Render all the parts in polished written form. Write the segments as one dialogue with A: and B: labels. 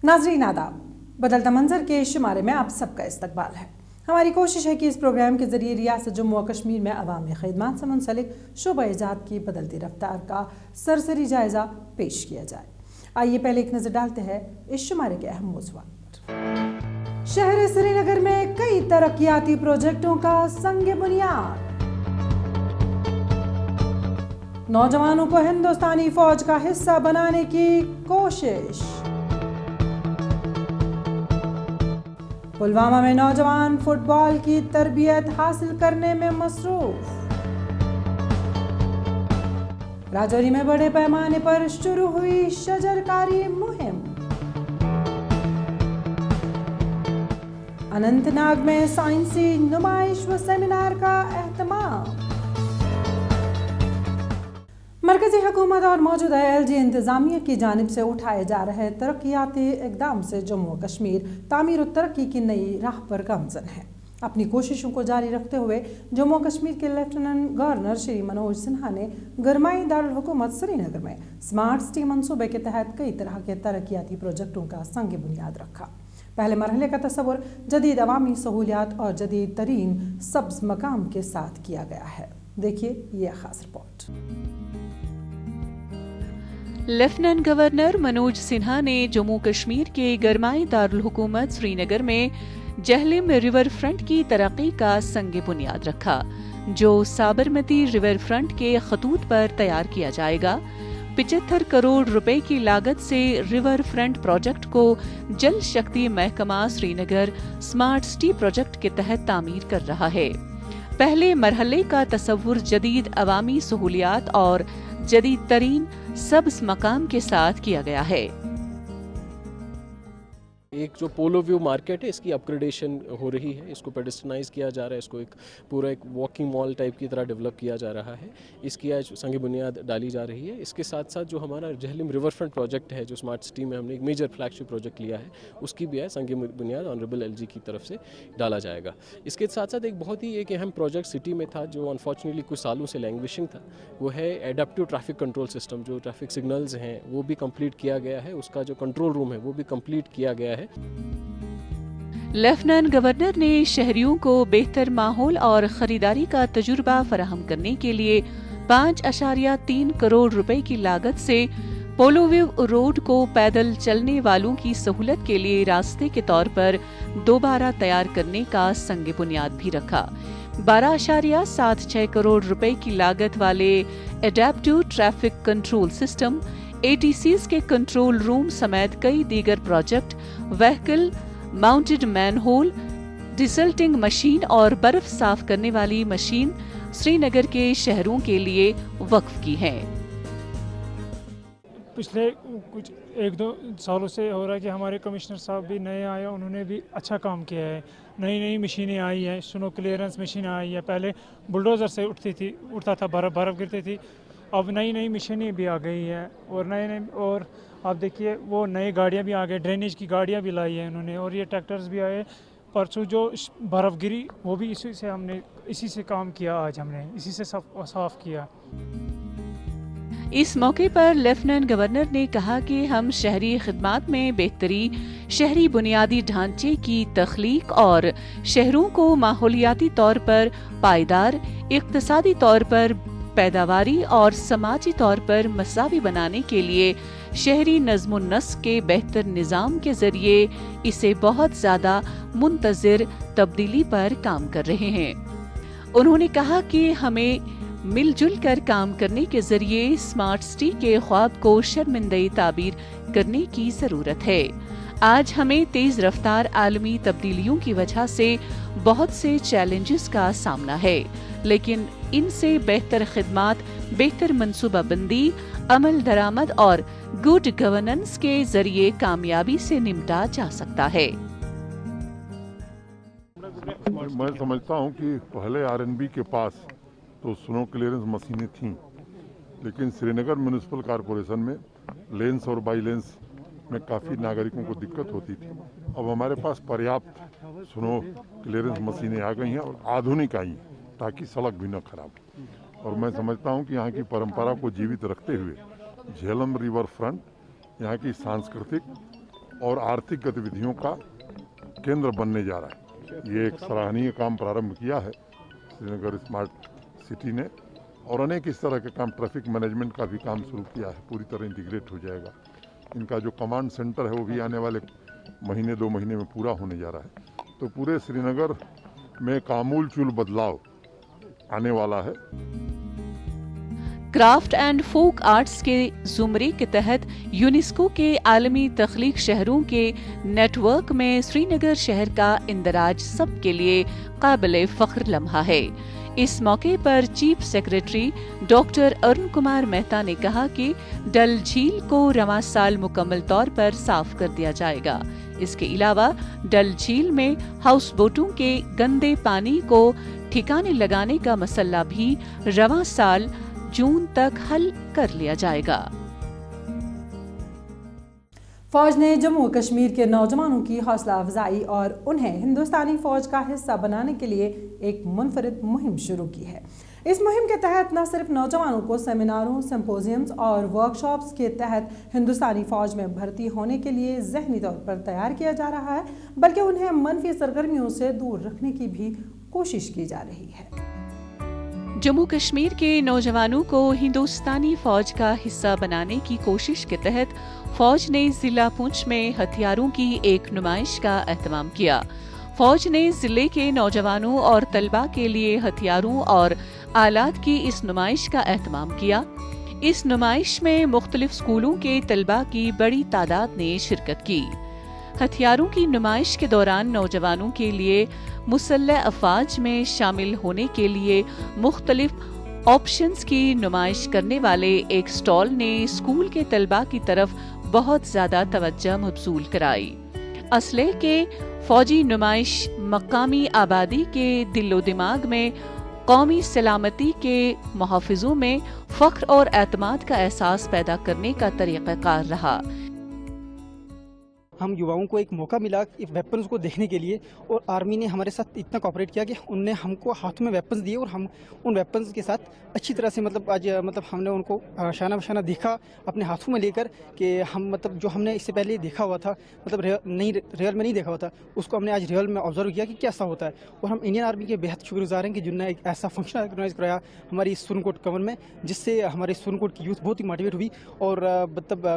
A: नाज़रीन आदाब, बदलता मंजर के शुमारे में आप सबका इस्तकबाल है। हमारी कोशिश है कि इस प्रोग्राम के ज़रिए रियासत जम्मू और कश्मीर में अवामी खिदमत से मुंसलिक शोबा इजात की बदलती रफ्तार का सरसरी जायज़ा पेश किया जाए। आइए पहले एक नज़र डालते हैं इस शुमारे के अहम मौज़ूआत पर। शहर श्रीनगर में कई तरक्याती प्रोजेक्टों का संग बुनियाद। नौजवानों को हिंदुस्तानी फौज का हिस्सा बनाने की कोशिश। पुलवामा में नौजवान फुटबॉल की तरबियत हासिल करने में मसरूफ। राजौरी में बड़े पैमाने पर शुरू हुई शजरकारी मुहिम। अनंतनाग में साइंसी नुमाइश व सेमिनार का एहतमाम। मरकजी हुकूमत और मौजूदा LG इंतजामिया की जानिब से उठाए जा रहे तरक्याती इकदाम से जम्मू और कश्मीर तामीर और तरक्की की नई राह पर गामजन है। अपनी कोशिशों को जारी रखते हुए जम्मू और कश्मीर के लेफ्टिनेंट गवर्नर श्री मनोज सिन्हा ने गरमाई दारुल हुकूमत श्रीनगर में स्मार्ट सिटी मंसूबे के तहत कई तरह के तरक्याती प्रोजेक्टों का संग बुनियाद रखा। पहले मरहले का तस्वुर जदीद अवामी सहूलियात और जदीद तरीन सब्ज मकाम के साथ किया गया है। देखिए ये खास report.
B: Lieutenant governor Manoj Sinha ने जम्मू कश्मीर के गरमाई दारुल हुकूमत श्रीनगर में जहलिम रिवर फ्रंट की तरक्की का संग बुनियाद रखा, जो साबरमती रिवर फ्रंट के खतूत पर तैयार किया जाएगा। 75 करोड़ रुपए की लागत से रिवर फ्रंट प्रोजेक्ट को जल शक्ति महकमा श्रीनगर स्मार्ट सिटी प्रोजेक्ट के तहत तामीर कर रहा है। पहले मरहले का तस्वुर जदीद अवामी सहूलियात और जदीद तरीन सब्ज मकाम के साथ किया गया है।
C: एक जो पोलो व्यू मार्केट है, इसकी अपग्रेडेशन हो रही है, इसको पेडेस्ट्रियनाइज किया जा रहा है, इसको एक पूरा एक वॉकिंग मॉल टाइप की तरह डेवलप किया जा रहा है। इसकी आज संग बुनियाद डाली जा रही है। इसके साथ साथ जो हमारा जहलिम रिवर फ्रंट प्रोजेक्ट है, जो स्मार्ट सिटी में हमने एक मेजर फ्लैगशिप प्रोजेक्ट लिया है, उसकी भी है संग बुनियाद ऑनरेबल LG की तरफ से डाला जाएगा। इसके साथ साथ एक बहुत ही एक अहम प्रोजेक्ट सिटी में था, जो अनफॉर्चुनेटली कुछ सालों से लैंग्विशिंग था, वो है एडेप्टिव ट्रैफिक कंट्रोल सिस्टम। जो ट्रैफिक सिग्नल्स हैं वो भी कंप्लीट किया गया है, उसका जो कंट्रोल रूम है वो भी कंप्लीट किया गया है।
B: लेफ्टिनेंट गवर्नर ने शहरियों को बेहतर माहौल और खरीदारी का तजुर्बा फराहम करने के लिए 5.3 करोड़ रुपए की लागत से पोलोव्यू रोड को पैदल चलने वालों की सहूलत के लिए रास्ते के तौर पर दोबारा तैयार करने का संग बुनियाद भी रखा। 12.76 करोड़ रुपए की लागत वाले adaptive traffic control system, ATCs के कंट्रोल रूम समेत कई दीगर project vehicle mounted manhole, desilting machine और बर्फ साफ करने वाली मशीन श्रीनगर के शहरों के लिए वक्फ की हैं।
D: पिछले कुछ 1-2 सालों से हो रहा है कि हमारे कमिश्नर साहब भी नए आए, उन्होंने भी अच्छा काम किया है। नई नई मशीनें आई हैं, स्नो क्लियरेंस मशीन आई है। पहले बुलडोज़र से उठता था, बर्फ़ गिरती थी। अब नई नई मशीनें भी आ गई हैं और नए और आप देखिए वो नई गाड़ियाँ भी आ गई, ड्रेनेज की गाड़ियाँ भी लाई हैं उन्होंने, और ये ट्रैक्टर्स भी आए। परसों जो बर्फ़ गिरी वो भी इसी से काम किया, आज हमने इसी से साफ किया।
B: इस मौके पर लेफ्टिनेंट गवर्नर ने कहा कि हम शहरी खिदमत में बेहतरी, शहरी बुनियादी ढांचे की तख्लीक और शहरों को माहौलियाती तौर पर पायदार, इक्तिसादी तौर पर पैदावारी और समाजी तौर पर मसावी बनाने के लिए शहरी नज़्म व नस्क के बेहतर निज़ाम के जरिए इसे बहुत ज्यादा मुंतज़िर तब्दीली पर काम कर रहे हैं। उन्होंने कहा कि हमें मिलजुल कर काम करने के जरिए स्मार्ट सिटी के ख्वाब को शर्मिंदगी ताबीर करने की जरूरत है। आज हमें तेज रफ्तार आलमी तब्दीलियों की वजह से बहुत से चैलेंजेस का सामना है, लेकिन इनसे बेहतर खिदमत, बेहतर मनसूबाबंदी, अमल दरामद और गुड गवर्नेंस के जरिए कामयाबी से निपटा जा सकता है।
E: मैं समझता हूं कि पहले RNB के पास तो स्नो क्लियरेंस मशीनें थीं, लेकिन श्रीनगर म्यूनिसिपल कॉरपोरेशन में लेंस और बाई लेंस में काफ़ी नागरिकों को दिक्कत होती थी। अब हमारे पास पर्याप्त स्नो क्लियरेंस मशीनें आ गई हैं और आधुनिक आई हैं, ताकि सड़क भी न खराब हो। और मैं समझता हूं कि यहाँ की परंपरा को जीवित रखते हुए झेलम रिवर फ्रंट यहाँ की सांस्कृतिक और आर्थिक गतिविधियों का केंद्र बनने जा रहा है। ये एक सराहनीय काम प्रारंभ किया है श्रीनगर स्मार्ट सिटी ने, और अनेक इस तरह के काम, ट्रैफिक मैनेजमेंट का भी काम शुरू किया है, पूरी तरह इंटीग्रेट हो जाएगा। इनका जो कमांड सेंटर है वो भी आने वाले महीने 2 महीने में पूरा होने जा रहा है। तो पूरे श्रीनगर में आमूलचूल बदलाव आने वाला है।
B: क्राफ्ट एंड फोक आर्ट्स के जुमरे के तहत यूनेस्को के आलमी तख्लीक शहरों के नेटवर्क में श्रीनगर शहर का इंदराज सबके लिए काबिल फख्र लम्हा है। इस मौके पर chief secretary doctor Arun Kumar Mehta ने कहा कि डल झील को रवां साल मुकम्मल तौर पर साफ कर दिया जाएगा। इसके अलावा डल झील में हाउस बोटों के गंदे पानी को ठिकाने लगाने का मसला भी रवां साल जून तक हल कर लिया जाएगा।
A: फौज ने जम्मू कश्मीर के नौजवानों की हौसला अफजाई और उन्हें हिंदुस्तानी फौज का हिस्सा बनाने के लिए एक मुनफरिद मुहिम शुरू की है। इस मुहिम के तहत न सिर्फ नौजवानों को सेमिनारों, सिंपोजियम्स और वर्कशॉप्स के तहत हिंदुस्तानी फौज में भर्ती होने के लिए ज़हनी तौर पर तैयार किया जा रहा है, बल्कि उन्हें मनफी सरगर्मियों से दूर रखने की भी कोशिश की जा रही है।
B: जम्मू कश्मीर के नौजवानों को हिंदुस्तानी फौज का हिस्सा बनाने की कोशिश के तहत फौज ने जिला पुंछ में हथियारों की एक नुमाइश का एहतमाम किया। फौज ने जिले के नौजवानों और तलबा के लिए हथियारों और आलात की इस नुमाइश का एहतमाम किया। इस नुमाइश में मुख्तलिफ स्कूलों के तलबा की बड़ी तादाद ने शिरकत की। हथियारों की नुमाइश के दौरान नौजवानों के लिए मुसल्लह अफवाज में शामिल होने के लिए मुख्तलिफ ऑप्शंस की नुमाइश करने वाले एक स्टॉल ने स्कूल के तलबा की तरफ बहुत ज्यादा तवज्जो मबसूल कराई। असले के फौजी नुमाइश मकामी आबादी के दिलो दिमाग में कौमी सलामती के मुहाफिजों में फख्र और एतमाद का एहसास पैदा करने का तरीक़ाकार रहा।
F: हम युवाओं को एक मौका मिला वेपन्स को देखने के लिए, और आर्मी ने हमारे साथ इतना कोऑपरेट किया कि उनने हमको हाथ में वेपन्स दिए और हम उन वेपन्स के साथ अच्छी तरह से आज हमने उनको शाना बशाना देखा अपने हाथों में लेकर कि हम जो हमने इससे पहले देखा हुआ था रियल में नहीं देखा हुआ था, उसको हमने आज रियल में ऑब्जर्व किया कि कैसा होता है। और हम इंडियन आर्मी के बेहद शुक्रगुजार हैं कि जिन्होंने एक ऐसा फंक्शन ऑर्गेनाइज कराया हमारी सुरनकोट कमर में, जिससे हमारे सुरनकोट की यूथ बहुत ही मोटिवेट हुई और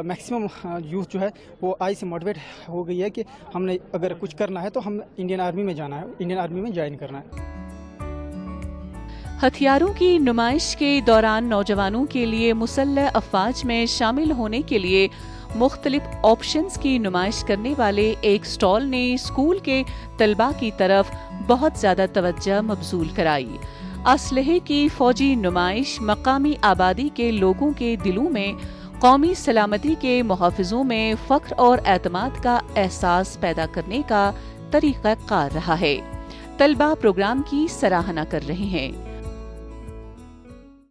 F: मैक्सिमम यूथ जो है वो आज से मोटिवेट हो गई है कि हमने अगर कुछ करना है तो हम इंडियन आर्मी में जाना है, इंडियन आर्मी में ज्वाइन करना है।
B: हथियारों की नुमाइश के दौरान नौजवानों के लिए मुसल्लह अफवाज में शामिल होने के लिए मुख्तलिफ ऑप्शंस की नुमाइश करने वाले एक स्टॉल ने स्कूल के तलबा की तरफ बहुत ज्यादा तवज्जो मबसूल कराई। असलहे की फौजी नुमाइश मकामी आबादी के लोगों के दिलों में कौमी सलामती के मुहाफिजों में फख्र और एतमाद का एहसास पैदा करने का तरीक़ाकार रहा है। तलबा प्रोग्राम की सराहना कर रहे हैं।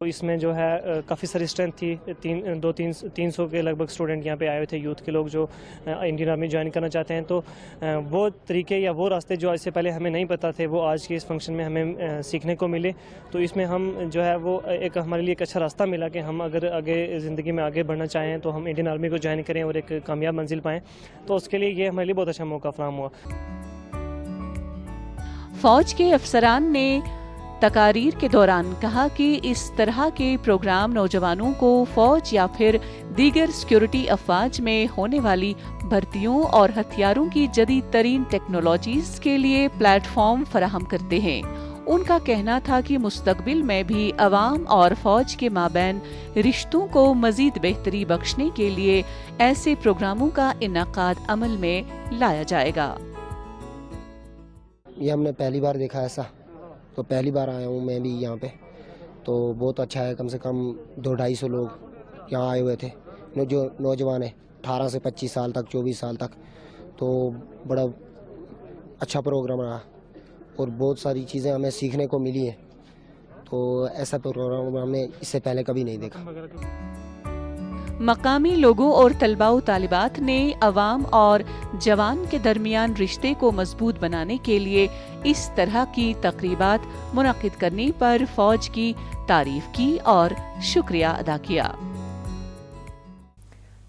G: इसमें जो है काफ़ी सारी स्ट्रेंथ थी, 300 के लगभग स्टूडेंट यहाँ पे आए हुए थे, यूथ के लोग जो इंडियन आर्मी ज्वाइन करना चाहते हैं। तो वो तरीके या वो रास्ते जो इससे पहले हमें नहीं पता थे वो आज के इस फंक्शन में हमें सीखने को मिले। तो इसमें हम जो है वो एक हमारे लिए एक अच्छा रास्ता मिला कि हम अगर आगे ज़िंदगी में आगे बढ़ना चाहें तो हम इंडियन आर्मी को ज्वाइन करें और एक कामयाब मंजिल पाएँ। तो उसके लिए ये हमारे लिए बहुत अच्छा मौका फराहम हुआ।
B: फौज के अफसरान ने तकारीर के दौरान कहा कि इस तरह के प्रोग्राम नौजवानों को फौज या फिर दीगर सिक्योरिटी अफवाज में होने वाली भर्तियों और हथियारों की जदीद तरीन टेक्नोलॉजीज के लिए प्लेटफॉर्म फराहम करते हैं। उनका कहना था कि मुस्तकबिल में भी अवाम और फौज के माबैन रिश्तों को मजीद बेहतरी बख्शने के लिए ऐसे प्रोग्रामों का इनाकाद अमल में लाया जाएगा।
H: ये हमने पहली बार देखा ऐसा, तो पहली बार आया हूँ मैं भी यहाँ पे, तो बहुत अच्छा है। कम से कम 200-250 लोग यहाँ आए हुए थे, जो नौजवान है 18 से 25 साल तक, 24 साल तक। तो बड़ा अच्छा प्रोग्राम रहा और बहुत सारी चीज़ें हमें सीखने को मिली हैं। तो ऐसा प्रोग्राम हमने इससे पहले कभी नहीं देखा।
B: मकामी लोगों और तलबा व तालिबात ने अवाम और जवान के दरमियान रिश्ते को मजबूत बनाने के लिए इस तरह की तकरीबात मुनक़िद करने पर फौज की तारीफ की और शुक्रिया अदा किया।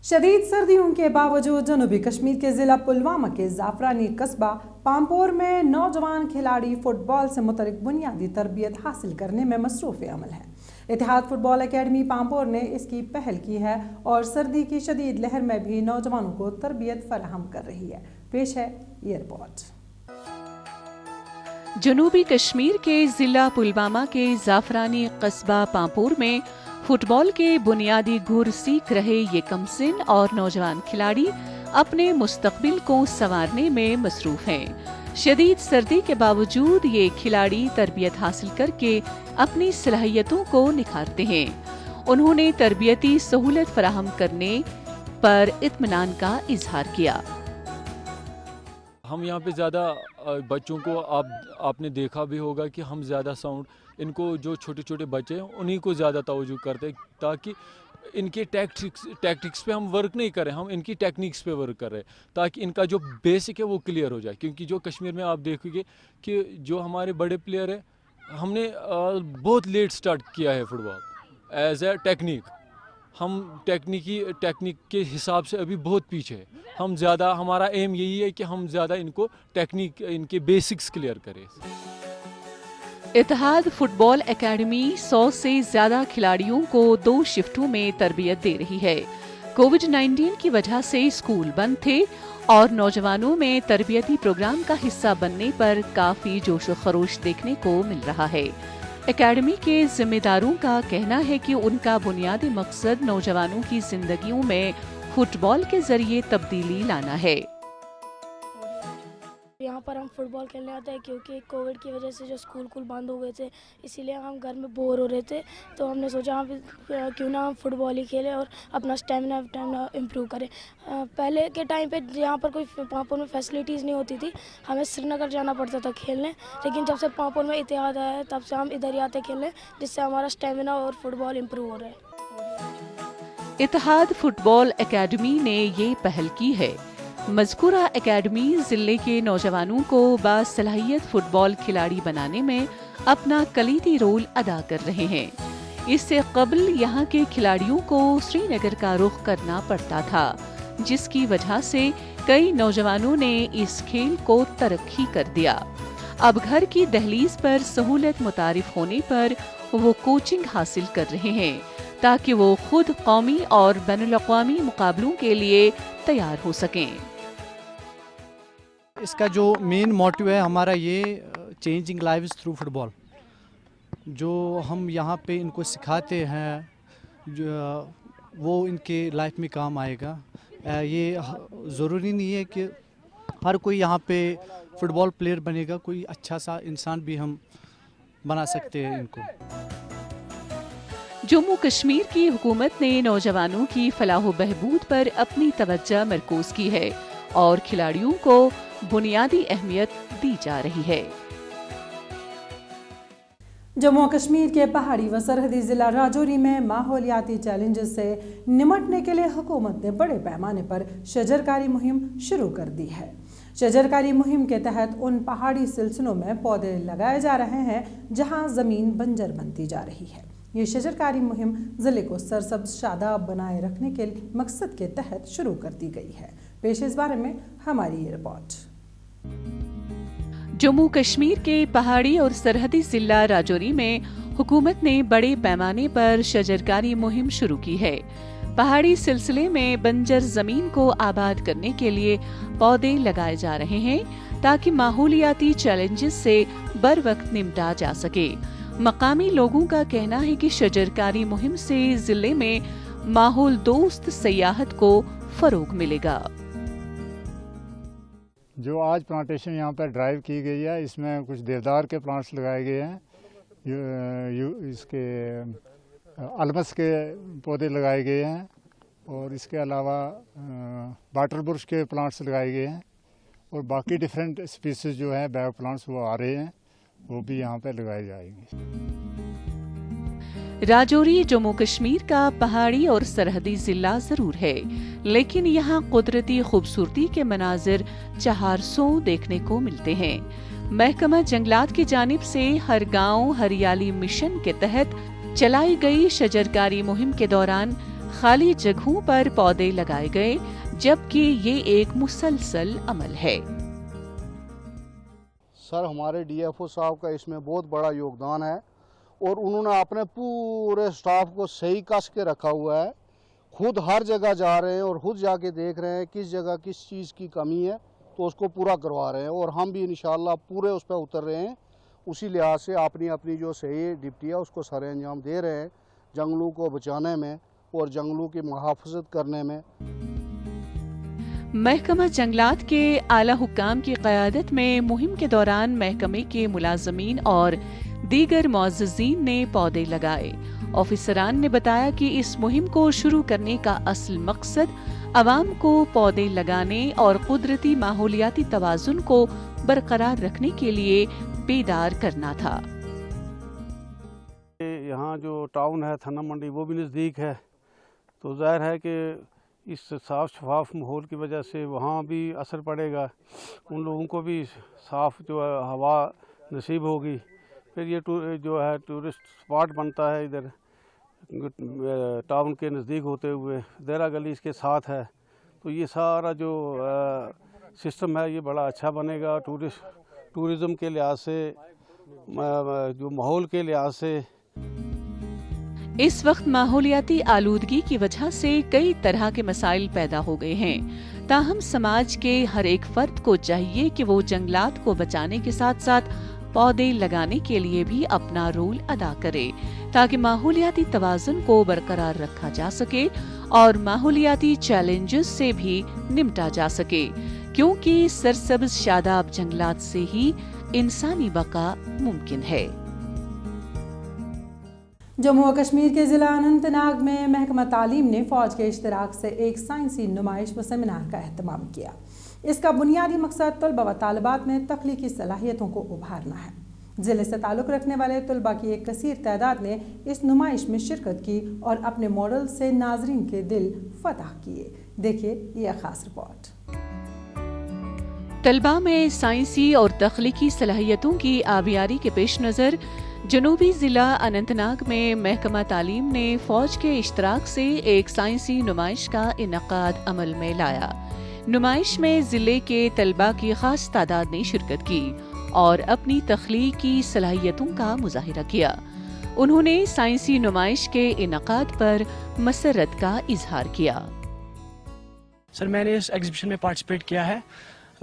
A: शदीद सर्दियों के बावजूद जनूबी कश्मीर के ज़िला पुलवामा के जाफरानी कस्बा पामपोर में नौजवान खिलाड़ी फुटबॉल से मुतल्लिक बुनियादी तरबियत हासिल करने में मसरूफ़ अमल है। इतिहाद फुटबॉल एकेडमी पामपोर ने इसकी पहल की है और सर्दी की शदीद लहर में भी नौजवानों को तरबियत फराहम कर रही है। पेश है ये रिपोर्ट।
B: जनूबी कश्मीर के ज़िला पुलवामा के जाफरानी कस्बा पामपोर में फुटबॉल के बुनियादी गुर सीख रहे ये कमसिन और नौजवान खिलाड़ी अपने मुस्तकबिल को संवारने में मसरूफ हैं। शदीद सर्दी के बावजूद ये खिलाड़ी तरबियत हासिल करके अपनी सलाहियतों को निखारते हैं। उन्होंने तरबियती सहूलत फराहम करने पर इत्मीनान का इजहार किया।
I: हम यहाँ पे ज़्यादा बच्चों को आपने देखा भी होगा कि हम ज़्यादा साउंड इनको जो छोटे छोटे बच्चे हैं उन्हीं को ज़्यादा तवज्जो करते हैं, ताकि इनके टैक्टिक्स पे हम वर्क नहीं करें, हम इनकी टेक्निक्स पे वर्क कर रहे हैं, ताकि इनका जो बेसिक है वो क्लियर हो जाए। क्योंकि जो कश्मीर में आप देखोगे कि जो हमारे बड़े प्लेयर हैं, हमने बहुत लेट स्टार्ट किया है फुटबॉल एज ए टेक्निक। हम टेक्निक के हिसाब से अभी बहुत पीछे है। हम ज़्यादा, हमारा एम यही है कि हम ज़्यादा इनको टेक्निक, इनके बेसिक्स क्लियर करें।
B: इतिहाद फुटबॉल एकेडमी 100 से ज्यादा खिलाड़ियों को 2 शिफ्टों में तरबियत दे रही है। कोविड-19 की वजह से स्कूल बंद थे और नौजवानों में तरबियती प्रोग्राम का हिस्सा बनने पर काफी जोश व खरोश देखने को मिल रहा है। एकेडमी के जिम्मेदारों का कहना है कि उनका बुनियादी मकसद नौजवानों की जिंदगियों में फुटबॉल के जरिए तब्दीली लाना है।
J: यहाँ पर हम फुटबॉल खेलने आते हैं क्योंकि कोविड की वजह से जो स्कूल बंद हो गए थे, इसीलिए हम घर में बोर हो रहे थे, तो हमने सोचा क्यों ना हम फुटबॉल ही खेलें और अपना स्टेमिना इम्प्रूव करें। पहले के टाइम पे यहाँ पर कोई पामपोर में फैसिलिटीज़ नहीं होती थी, हमें श्रीनगर जाना पड़ता था खेलने, लेकिन जब से पामपोर में इतिहाद आया है तब से हम इधर ही आते खेलने, जिससे हमारा स्टेमिना और फुटबॉल इम्प्रूव हो रहा है।
B: इतिहाद फुटबॉल एकेडमी ने ये पहल की है। मज़कूरा एकेडमी जिले के नौजवानों को बासलाहियत फुटबॉल खिलाड़ी बनाने में अपना कलीदी रोल अदा कर रहे हैं। इससे कबल यहाँ के खिलाड़ियों को श्रीनगर का रुख करना पड़ता था, जिसकी वजह से कई नौजवानों ने इस खेल को तरक्की कर दिया। अब घर की दहलीज पर सहूलत मुतारिफ होने पर वो कोचिंग हासिल कर रहे हैं, ताकि वो खुद कौमी और बैनुल-अक़वामी मुकाबलों के लिए तैयार हो सकें।
K: इसका जो मेन मोटिव है हमारा ये चेंजिंग लाइव्स थ्रू फुटबॉल, जो हम यहाँ पे इनको सिखाते हैं जो वो इनके लाइफ में काम आएगा। ये ज़रूरी नहीं है कि हर कोई यहाँ पे फुटबॉल प्लेयर बनेगा, कोई अच्छा सा इंसान भी हम बना सकते हैं इनको।
B: जम्मू कश्मीर की हुकूमत ने नौजवानों की फलाह बहबूद पर अपनी तवज्जो मरकूज की है और खिलाड़ियों को बुनियादी अहमियत दी जा रही है।
A: जम्मू कश्मीर के पहाड़ी व सरहदी जिला राजौरी में माहौलियाती चैलेंजेस से निमटने के लिए हुकूमत ने बड़े पैमाने पर शजरकारी मुहिम शुरू कर दी है। शजरकारी मुहिम के तहत उन पहाड़ी सिलसिलों में पौधे लगाए जा रहे हैं जहां जमीन बंजर बनती जा रही है। ये शजरकारी मुहिम जिले को सरसब्ज शादाब बनाए रखने के मकसद के तहत शुरू कर दी गई है। पेश इस बारे में हमारी ये रिपोर्ट।
B: जम्मू कश्मीर के पहाड़ी और सरहदी जिला राजौरी में हुकूमत ने बड़े पैमाने पर शजरकारी मुहिम शुरू की है। पहाड़ी सिलसिले में बंजर जमीन को आबाद करने के लिए पौधे लगाए जा रहे हैं, ताकि माहौलियाती चैलेंजेस से बर वक्त निपटा जा सके। मकामी लोगों का कहना है कि शजरकारी मुहिम से जिले में माहौल दोस्त सयाहत को फरोग मिलेगा।
L: जो आज प्लांटेशन यहाँ पर ड्राइव की गई है, इसमें कुछ देवदार के प्लांट्स लगाए गए हैं, इसके अलमस के पौधे लगाए गए हैं और इसके अलावा वाटर बुश के प्लांट्स लगाए गए हैं और बाकी डिफरेंट स्पीसीज जो है बायो प्लांट्स वो आ रहे हैं, वो भी यहाँ पे लगाए जाएंगे।
B: राजौरी जम्मू कश्मीर का पहाड़ी और सरहदी जिला जरूर है, लेकिन यहाँ कुदरती खूबसूरती के मनाजिर चहारसों देखने को मिलते हैं। महकमा जंगलात की जानिब से हर गांव हरियाली मिशन के तहत चलाई गई शजरकारी मुहिम के दौरान खाली जगहों पर पौधे लगाए गए, जबकि ये एक मुसलसल अमल है।
M: सर, हमारे डीएफओ साहब का इसमें बहुत बड़ा योगदान है और उन्होंने अपने पूरे स्टाफ को सही कस के रखा हुआ है। खुद हर जगह जा रहे हैं और खुद जाके देख रहे हैं किस जगह किस चीज़ की कमी है, तो उसको पूरा करवा रहे हैं और हम भी इंशाल्लाह पूरे उस पर उतर रहे हैं। उसी लिहाज से अपनी अपनी जो सही ड्यूटी है उसको सर अंजाम दे रहे हैं, जंगलों को बचाने में और जंगलों की मुहाफ़ज़त करने में।
B: महकमा जंगलात के आला हुक्काम की क़यादत में मुहिम के दौरान महकमे के मुलाजमीन और दीगर मुअज़्ज़िज़ीन ने पौधे लगाए। ऑफिसरान ने बताया कि इस मुहिम को शुरू करने का असल मकसद अवाम को पौधे लगाने और कुदरती माहौलियाती तवाज़ुन को बरकरार रखने के लिए बेदार करना था।
M: यहाँ जो टाउन है थाना मंडी वो भी नज़दीक है, तो ज़ाहिर है कि इस साफ़ शफाफ माहौल की वजह से वहाँ भी असर पड़ेगा, उन लोगों को भी साफ़ जो है हवा नसीब होगी। फिर ये जो है टूरिस्ट स्पॉट बनता है इधर टाउन के नज़दीक होते हुए, देरा गली इसके साथ है, तो ये सारा जो सिस्टम है ये बड़ा अच्छा बनेगा टूरिज़म के लिहाज से, जो माहौल के लिहाज से।
B: इस वक्त माहौलियाती आलूदगी की वजह से कई तरह के मसाइल पैदा हो गए हैं, ताहम समाज के हर एक फर्द को चाहिए कि वो जंगलात को बचाने के साथ साथ पौधे लगाने के लिए भी अपना रोल अदा करे, ताकि माहौलियाती तवाज़ुन को बरकरार रखा जा सके और माहौलियाती चैलेंजेस से भी निपटा जा सके, क्योंकि सरसब्ज शादाब जंगलात से ही इंसानी बका मुमकिन है।
A: जम्मू और कश्मीर के ज़िला अनंतनाग में महकमा तालीम ने फ़ौज के इश्तराक से एक साइंसी नुमाइश व सेमिनार का एहतमाम किया। इसका बुनियादी मकसद तलबा व तालिबात में तख्लीकी सलाहियतों को उभारना है। ज़िले से ताल्लुक़ रखने वाले तलबा की एक कसीर तादाद ने इस नुमाइश में शिरकत की और अपने मॉडल से नाजरीन के दिल फतह किए। देखिए यह खास रिपोर्ट।
B: तलबा में साइंसी और तख्लीकी सलाहियतों की आबियारी के पेश नज़र जनूबी ज़िला अनंतनाग में महकमा तालीम ने फ़ौज के इश्तराक से एक साइंसी नुमाइश का इनकाद अमल में लाया। नुमाइश में ज़िले के तलबा की खास तादाद ने शिरकत की और अपनी तख्लीकी सलाहियतों का मुजाहिरा किया। उन्होंने साइंसी नुमाइश के इनकाद पर मसरत का इजहार किया।
N: सर, मैंने इस एग्जीबिशन में पार्टिसिपेट किया है।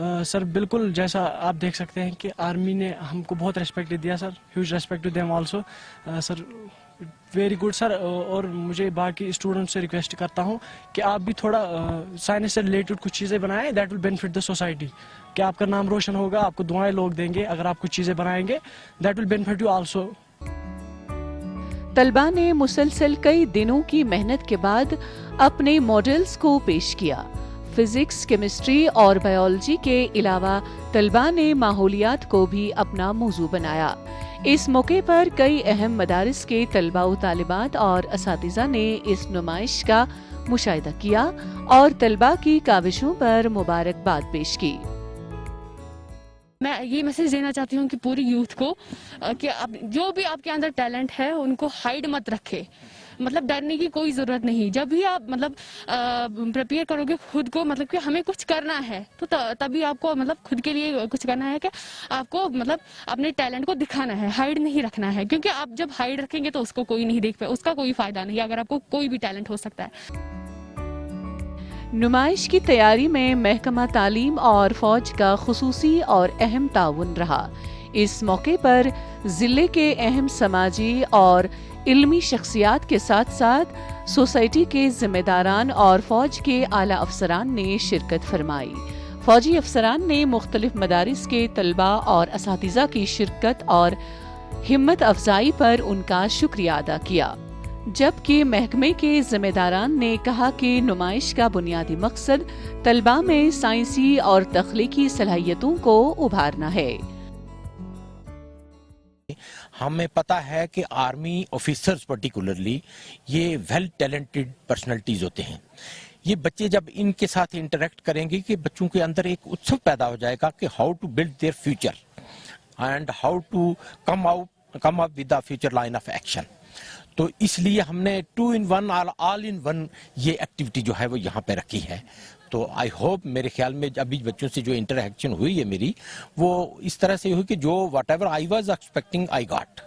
N: सर, बिल्कुल जैसा आप देख सकते हैं कि आर्मी ने हमको बहुत रेस्पेक्ट दिया sir, huge respect to them also sir, very good sir. और मुझे बाकी स्टूडेंट्स से रिक्वेस्ट करता हूं कि आप भी थोड़ा साइंस से रिलेटेड कुछ चीज़ें बनाएं, that will benefit the society, कि आपका नाम रोशन होगा, आपको दुआएं लोग देंगे अगर आप कुछ चीज़ें बनाएंगे, that will benefit you also.
B: तलबा ने मुसलसल कई दिनों की मेहनत के बाद अपने मॉडल्स को पेश किया। फिजिक्स, केमिस्ट्री और बायोलॉजी के अलावा तलबा ने माहौलियात को भी अपना मौजू बनाया। इस मौके पर कई अहम मदारिस के तलबा व तालिबात और असातिज़ा ने इस नुमाइश का मुशाहिदा किया और तलबा की काविशों पर मुबारकबाद पेश की।
O: मैं ये मैसेज देना चाहती हूँ कि पूरी यूथ को कि आप जो भी आपके अंदर टैलेंट है उनको हाइड मत रखे, मतलब डरने की कोई ज़रूरत नहीं। जब भी आप मतलब प्रिपेयर करोगे खुद को, मतलब कि हमें कुछ करना है, तो तभी आपको मतलब खुद के लिए कुछ करना है कि आपको मतलब अपने टैलेंट को दिखाना है, हाइड नहीं रखना है, क्योंकि आप जब हाइड रखेंगे तो उसको कोई नहीं देख पाए, उसका कोई फ़ायदा नहीं। अगर आपको कोई भी टैलेंट हो सकता है।
B: नुमाइश की तैयारी में महकमा तालीम और फौज का खुसूसी और अहम ताउन रहा। इस मौके पर जिले के अहम समाजी और इल्मी शख्सियात के साथ साथ सोसाइटी के जिम्मेदारान और फौज के आला अफसरान ने शिरकत फरमाई। फौजी अफसरान ने मुख्तलिफ मदारिस के तलबा और असातिज़ा की शिरकत और हिम्मत अफजाई पर उनका शुक्रिया अदा किया, जबकि महकमे के जिम्मेदारान ने कहा कि नुमाइश का बुनियादी मकसद तलबा में साइंसी और तख्लीकी सलाहियतों को उभारना है।
P: हमें पता है कि आर्मी ऑफिसर्स पर्टिकुलरली ये वेल टैलेंटेड पर्सनैलिटीज होते हैं। ये बच्चे जब इनके साथ इंटरेक्ट करेंगे कि बच्चों के अंदर एक उत्सव पैदा हो जाएगा कि how to build their future and how to come up with the future line of action. تو اس لیے ہم نے 2 in 1 all in one یہ ایکٹیویٹی جو ہے وہ یہاں پہ رکھی ہے. تو آئی ہوپ میرے خیال میں ابھی بچوں سے جو انٹریکشن ہوئی ہے میری وہ اس طرح سے ہوئی کہ جو what ever I was expecting I got.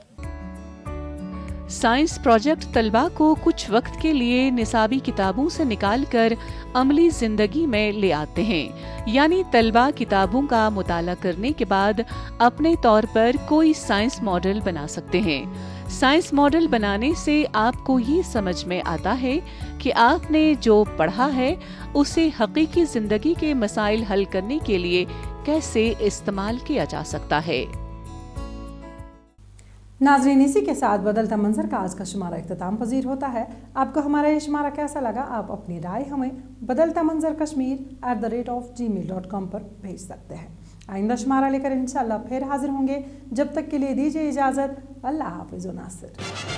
B: Science project طلباء کو کچھ وقت کے لیے نصابی کتابوں سے نکال کر عملی زندگی میں لے آتے ہیں. یعنی طلباء کتابوں کا مطالعہ کرنے کے بعد اپنے طور پر کوئی سائنس ماڈل بنا سکتے ہیں. سائنس ماڈل بنانے سے آپ کو یہ سمجھ میں آتا ہے کہ آپ نے جو پڑھا ہے اسے حقیقی زندگی کے مسائل حل کرنے کے لیے کیسے استعمال کیا جا سکتا ہے.
A: ناظرین، اسی کے ساتھ بدلتا منظر کا آج کا شمارہ اختتام پذیر ہوتا ہے. آپ کو ہمارا یہ شمارہ کیسا لگا؟ آپ اپنی رائے ہمیں بدلتا منظر kashmir@gmail.com پر بھیج سکتے ہیں. آئندہ شمارہ لے کر انشاءاللہ پھر حاضر ہوں گے. جب تک کے لیے دیجیے اجازت. اللہ حافظ و ناصر.